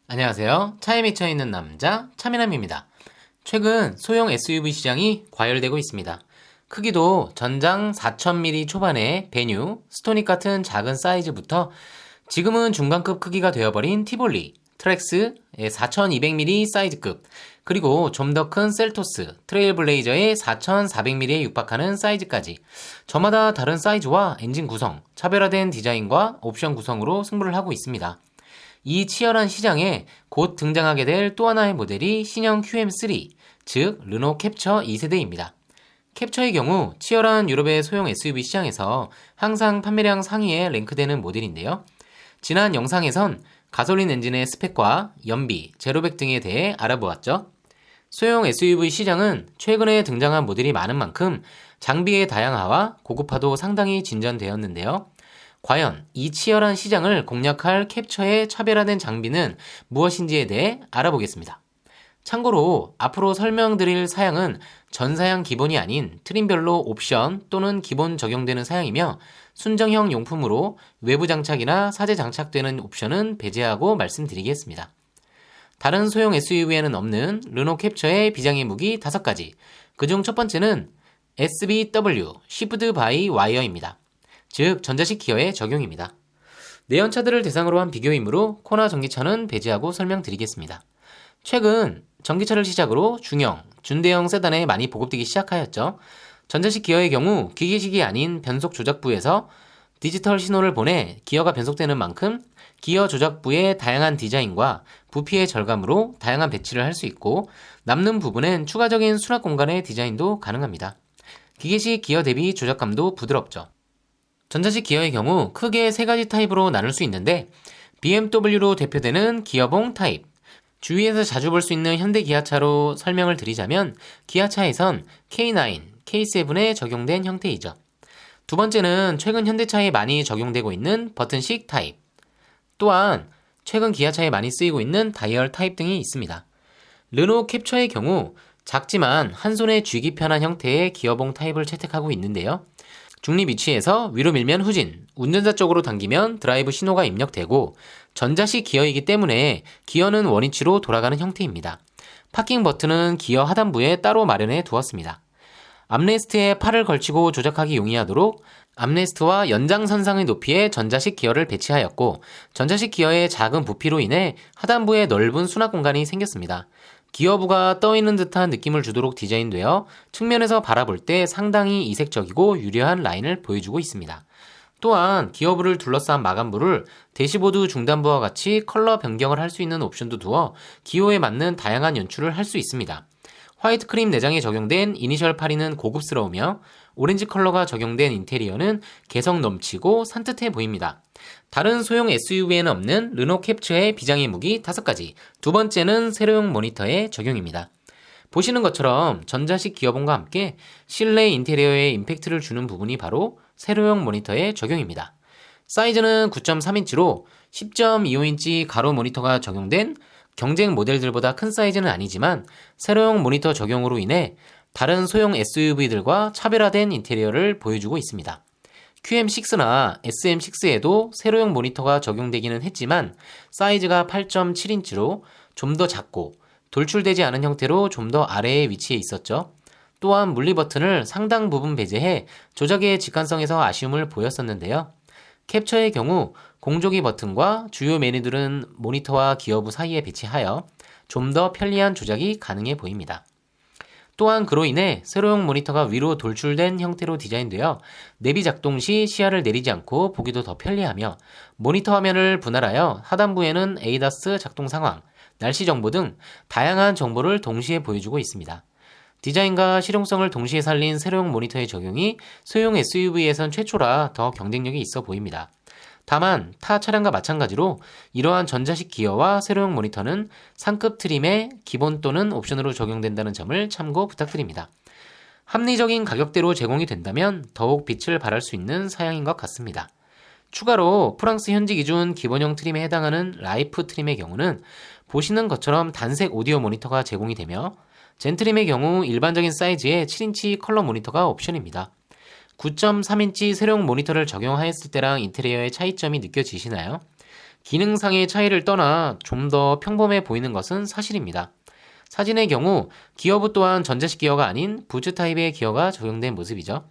안녕하세요. 차에 미쳐있는 남자 차미남입니다. 최근 소형 SUV 시장이 과열되고 있습니다. 크기도 전장 4000mm 초반의 베뉴, 스토닉 같은 작은 사이즈부터 지금은 중간급 크기가 되어버린 티볼리, 트렉스의 4200mm 사이즈급, 그리고 좀 더 큰 셀토스, 트레일블레이저의 4400mm에 육박하는 사이즈까지 저마다 다른 사이즈와 엔진 구성, 차별화된 디자인과 옵션 구성으로 승부를 하고 있습니다. 이 치열한 시장에 곧 등장하게 될 또 하나의 모델이 신형 QM3, 즉 르노 캡처 2세대입니다. 캡처의 경우 치열한 유럽의 소형 SUV 시장에서 항상 판매량 상위에 랭크되는 모델인데요. 지난 영상에선 가솔린 엔진의 스펙과 연비, 제로백 등에 대해 알아보았죠. 소형 SUV 시장은 최근에 등장한 모델이 많은 만큼 장비의 다양화와 고급화도 상당히 진전되었는데요. 과연 이 치열한 시장을 공략할 캡처의 차별화된 장비는 무엇인지에 대해 알아보겠습니다. 참고로 앞으로 설명드릴 사양은 전사양 기본이 아닌 트림별로 옵션 또는 기본 적용되는 사양이며 순정형 용품으로 외부 장착이나 사제 장착되는 옵션은 배제하고 말씀드리겠습니다. 다른 소형 SUV에는 없는 르노 캡처의 비장의 무기 5가지, 그중 첫 번째는 SBW, Shift by Wire입니다. 즉 전자식 기어의 적용입니다. 내연차들을 대상으로 한 비교이므로 코나 전기차는 배제하고 설명드리겠습니다. 최근 전기차를 시작으로 중형, 준대형 세단에 많이 보급되기 시작하였죠. 전자식 기어의 경우 기계식이 아닌 변속 조작부에서 디지털 신호를 보내 기어가 변속되는 만큼 기어 조작부의 다양한 디자인과 부피의 절감으로 다양한 배치를 할 수 있고 남는 부분엔 추가적인 수납 공간의 디자인도 가능합니다. 기계식 기어 대비 조작감도 부드럽죠. 전자식 기어의 경우 크게 3가지 타입으로 나눌 수 있는데 BMW로 대표되는 기어봉 타입, 주위에서 자주 볼 수 있는 현대 기아차로 설명을 드리자면 기아차에선 K9, K7에 적용된 형태이죠. 두 번째는 최근 현대차에 많이 적용되고 있는 버튼식 타입, 또한 최근 기아차에 많이 쓰이고 있는 다이얼 타입 등이 있습니다. 르노 캡처의 경우 작지만 한 손에 쥐기 편한 형태의 기어봉 타입을 채택하고 있는데요. 중립 위치에서 위로 밀면 후진, 운전자 쪽으로 당기면 드라이브 신호가 입력되고 전자식 기어이기 때문에 기어는 원위치로 돌아가는 형태입니다. 파킹 버튼은 기어 하단부에 따로 마련해 두었습니다. 암레스트에 팔을 걸치고 조작하기 용이하도록 암레스트와 연장선상의 높이에 전자식 기어를 배치하였고 전자식 기어의 작은 부피로 인해 하단부에 넓은 수납 공간이 생겼습니다. 기어부가 떠있는 듯한 느낌을 주도록 디자인되어 측면에서 바라볼 때 상당히 이색적이고 유려한 라인을 보여주고 있습니다. 또한 기어부를 둘러싼 마감부를 대시보드 중단부와 같이 컬러 변경을 할 수 있는 옵션도 두어 기호에 맞는 다양한 연출을 할 수 있습니다. 화이트 크림 내장에 적용된 이니셜 파리는 고급스러우며 오렌지 컬러가 적용된 인테리어는 개성 넘치고 산뜻해 보입니다. 다른 소형 SUV에는 없는 르노 캡처의 비장의 무기 5가지, 두 번째는 세로용 모니터의 적용입니다. 보시는 것처럼 전자식 기어봉과 함께 실내 인테리어에 임팩트를 주는 부분이 바로 세로용 모니터의 적용입니다. 사이즈는 9.3인치로 10.25인치 가로 모니터가 적용된 경쟁 모델들보다 큰 사이즈는 아니지만 세로용 모니터 적용으로 인해 다른 소형 SUV들과 차별화된 인테리어를 보여주고 있습니다. QM6나 SM6에도 세로용 모니터가 적용되기는 했지만 사이즈가 8.7인치로 좀 더 작고 돌출되지 않은 형태로 좀 더 아래에 위치해 있었죠. 또한 물리 버튼을 상당 부분 배제해 조작의 직관성에서 아쉬움을 보였었는데요. 캡처의 경우 공조기 버튼과 주요 메뉴들은 모니터와 기어부 사이에 배치하여 좀 더 편리한 조작이 가능해 보입니다. 또한 그로 인해 세로용 모니터가 위로 돌출된 형태로 디자인되어 내비 작동 시 시야를 내리지 않고 보기도 더 편리하며 모니터 화면을 분할하여 하단부에는 ADAS 작동 상황, 날씨 정보 등 다양한 정보를 동시에 보여주고 있습니다. 디자인과 실용성을 동시에 살린 세로용 모니터의 적용이 소형 SUV에선 최초라 더 경쟁력이 있어 보입니다. 다만 타 차량과 마찬가지로 이러한 전자식 기어와 세로용 모니터는 상급 트림의 기본 또는 옵션으로 적용된다는 점을 참고 부탁드립니다. 합리적인 가격대로 제공이 된다면 더욱 빛을 발할 수 있는 사양인 것 같습니다. 추가로 프랑스 현지 기준 기본형 트림에 해당하는 라이프 트림의 경우는 보시는 것처럼 단색 오디오 모니터가 제공이 되며 젠트림의 경우 일반적인 사이즈의 7인치 컬러 모니터가 옵션입니다. 9.3인치 세로용 모니터를 적용하였을 때랑 인테리어의 차이점이 느껴지시나요? 기능상의 차이를 떠나 좀 더 평범해 보이는 것은 사실입니다. 사진의 경우 기어부 또한 전자식 기어가 아닌 부츠 타입의 기어가 적용된 모습이죠.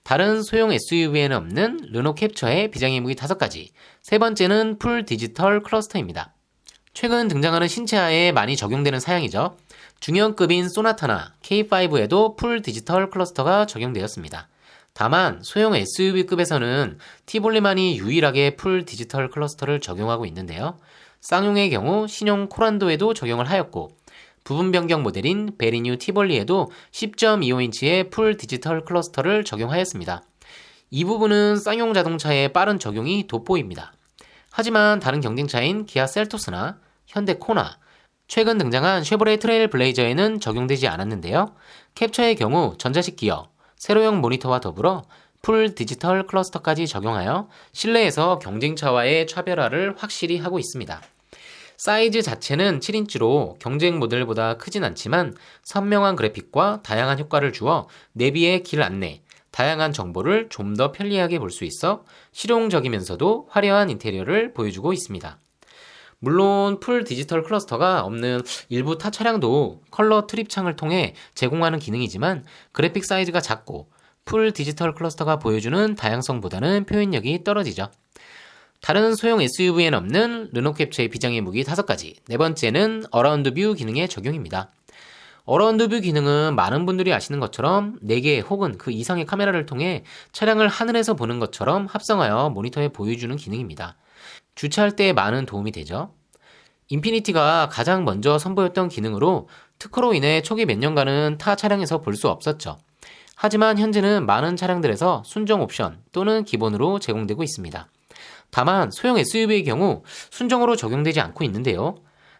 다른 소형 SUV에는 없는 르노 캡처의 비장의 무기 5가지. 세 번째는 풀 디지털 클러스터입니다. 최근 등장하는 신차에 많이 적용되는 사양이죠. 중형급인 소나타나 K5에도 풀 디지털 클러스터가 적용되었습니다. 다만 소형 SUV급에서는 티볼리만이 유일하게 풀 디지털 클러스터를 적용하고 있는데요. 쌍용의 경우 신형 코란도에도 적용을 하였고 부분 변경 모델인 베리뉴 티볼리에도 10.25인치의 풀 디지털 클러스터를 적용하였습니다. 이 부분은 쌍용 자동차의 빠른 적용이 돋보입니다. 하지만 다른 경쟁차인 기아 셀토스나 현대 코나, 최근 등장한 쉐보레 트레일 블레이저에는 적용되지 않았는데요. 캡처의 경우 전자식 기어, 세로형 모니터와 더불어 풀 디지털 클러스터까지 적용하여 실내에서 경쟁차와의 차별화를 확실히 하고 있습니다. 사이즈 자체는 7인치로 경쟁 모델보다 크진 않지만 선명한 그래픽과 다양한 효과를 주어 내비의 길 안내, 다양한 정보를 좀 더 편리하게 볼 수 있어 실용적이면서도 화려한 인테리어를 보여주고 있습니다. 물론 풀 디지털 클러스터가 없는 일부 타 차량도 컬러 트립 창을 통해 제공하는 기능이지만 그래픽 사이즈가 작고 풀 디지털 클러스터가 보여주는 다양성보다는 표현력이 떨어지죠. 다른 소형 SUV에는 없는 르노 캡처의 비장의 무기 5가지. 네 번째는 어라운드 뷰 기능의 적용입니다. 어라운드 뷰 기능은 많은 분들이 아시는 것처럼 4개 혹은 그 이상의 카메라를 통해 차량을 하늘에서 보는 것처럼 합성하여 모니터에 보여주는 기능입니다. 주차할 때 많은 도움이 되죠. 인피니티가 가장 먼저 선보였던 기능으로 특허로 인해 초기 몇 년간은 타 차량에서 볼 수 없었죠. 하지만 현재는 많은 차량들에서 순정 옵션 또는 기본으로 제공되고 있습니다. 다만 소형 SUV의 경우 순정으로 적용되지 않고 있는데요.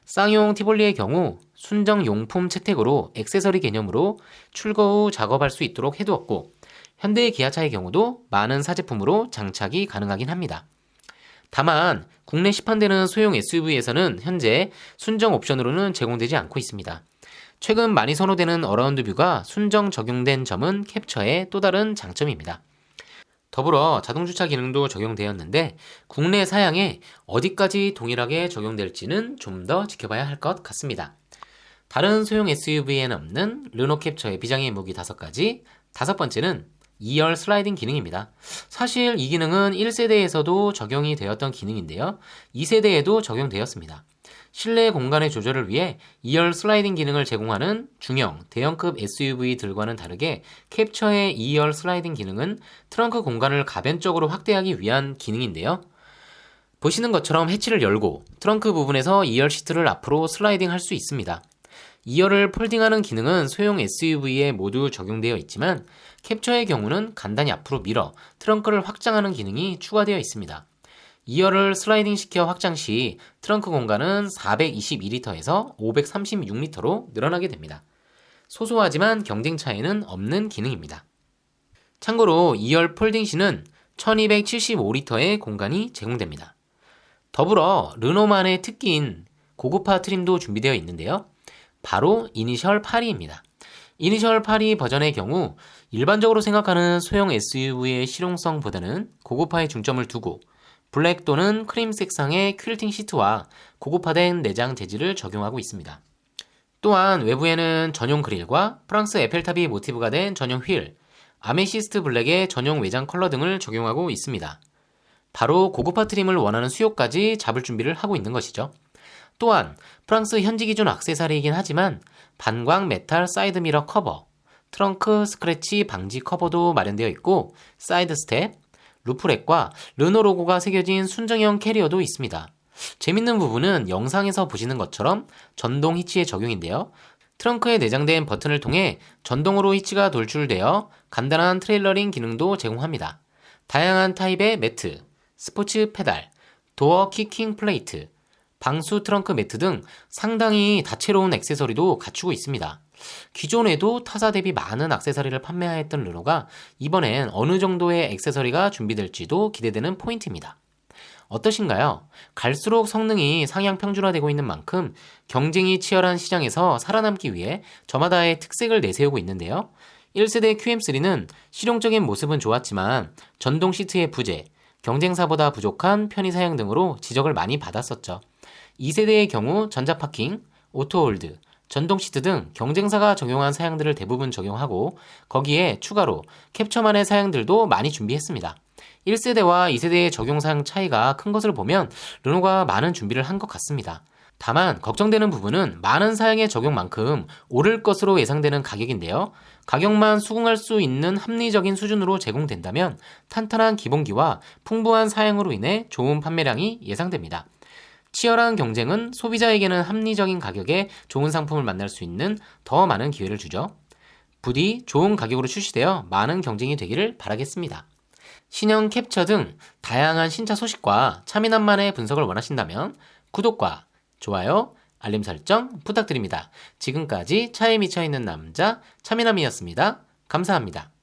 쌍용 티볼리의 경우 순정 용품 채택으로 액세서리 개념으로 출고 후 작업할 수 있도록 해두었고 현대 기아차의 경우도 많은 사제품으로 장착이 가능하긴 합니다. 다만 국내 시판되는 소형 SUV에서는 현재 순정 옵션으로는 제공되지 않고 있습니다. 최근 많이 선호되는 어라운드 뷰가 순정 적용된 점은 캡처의 또 다른 장점입니다. 더불어 자동주차 기능도 적용되었는데 국내 사양에 어디까지 동일하게 적용될지는 좀 더 지켜봐야 할 것 같습니다. 다른 소형 SUV에는 없는 르노 캡처의 비장의 무기 5가지. 5번째는 2열 슬라이딩 기능입니다. 사실 이 기능은 1세대에서도 적용이 되었던 기능인데요. 2세대에도 적용되었습니다. 실내 공간의 조절을 위해 2열 슬라이딩 기능을 제공하는 중형, 대형급 SUV들과는 다르게 캡처의 2열 슬라이딩 기능은 트렁크 공간을 가변적으로 확대하기 위한 기능인데요. 보시는 것처럼 해치를 열고 트렁크 부분에서 2열 시트를 앞으로 슬라이딩 할 수 있습니다. 2열을 폴딩하는 기능은 소형 SUV에 모두 적용되어 있지만 캡처의 경우는 간단히 앞으로 밀어 트렁크를 확장하는 기능이 추가되어 있습니다. 2열을 슬라이딩 시켜 확장 시 트렁크 공간은 422리터에서 536리터로 늘어나게 됩니다. 소소하지만 경쟁차에는 없는 기능입니다. 참고로 2열 폴딩 시는 1275리터의 공간이 제공됩니다. 더불어 르노만의 특기인 고급화 트림도 준비되어 있는데요. 바로 이니셜 8위입니다. 이니셜 8위 버전의 경우 일반적으로 생각하는 소형 SUV의 실용성보다는 고급화에 중점을 두고 블랙 또는 크림 색상의 퀼팅 시트와 고급화된 내장 재질을 적용하고 있습니다. 또한 외부에는 전용 그릴과 프랑스 에펠탑이 모티브가 된 전용 휠, 아메시스트 블랙의 전용 외장 컬러 등을 적용하고 있습니다. 바로 고급화 트림을 원하는 수요까지 잡을 준비를 하고 있는 것이죠. 또한 프랑스 현지 기준 액세서리이긴 하지만 반광 메탈 사이드 미러 커버, 트렁크 스크래치 방지 커버도 마련되어 있고 사이드 스텝, 루프렉과 르노 로고가 새겨진 순정형 캐리어도 있습니다. 재밌는 부분은 영상에서 보시는 것처럼 전동 히치의 적용인데요. 트렁크에 내장된 버튼을 통해 전동으로 히치가 돌출되어 간단한 트레일러링 기능도 제공합니다. 다양한 타입의 매트, 스포츠 페달, 도어 키킹 플레이트, 방수 트렁크 매트 등 상당히 다채로운 액세서리도 갖추고 있습니다. 기존에도 타사 대비 많은 액세서리를 판매하였던 르노가 이번엔 어느 정도의 액세서리가 준비될지도 기대되는 포인트입니다. 어떠신가요? 갈수록 성능이 상향 평준화되고 있는 만큼 경쟁이 치열한 시장에서 살아남기 위해 저마다의 특색을 내세우고 있는데요. 1세대 QM3는 실용적인 모습은 좋았지만 전동 시트의 부재, 경쟁사보다 부족한 편의 사양 등으로 지적을 많이 받았었죠. 2세대의 경우 전자파킹, 오토홀드, 전동시트 등 경쟁사가 적용한 사양들을 대부분 적용하고 거기에 추가로 캡처만의 사양들도 많이 준비했습니다. 1세대와 2세대의 적용 사양 차이가 큰 것을 보면 르노가 많은 준비를 한 것 같습니다. 다만 걱정되는 부분은 많은 사양의 적용만큼 오를 것으로 예상되는 가격인데요. 가격만 수긍할 수 있는 합리적인 수준으로 제공된다면 탄탄한 기본기와 풍부한 사양으로 인해 좋은 판매량이 예상됩니다. 치열한 경쟁은 소비자에게는 합리적인 가격에 좋은 상품을 만날 수 있는 더 많은 기회를 주죠. 부디 좋은 가격으로 출시되어 많은 경쟁이 되기를 바라겠습니다. 신형 캡처 등 다양한 신차 소식과 차미남만의 분석을 원하신다면 구독과 좋아요, 알림 설정 부탁드립니다. 지금까지 차에 미쳐있는 남자 차미남이었습니다. 감사합니다.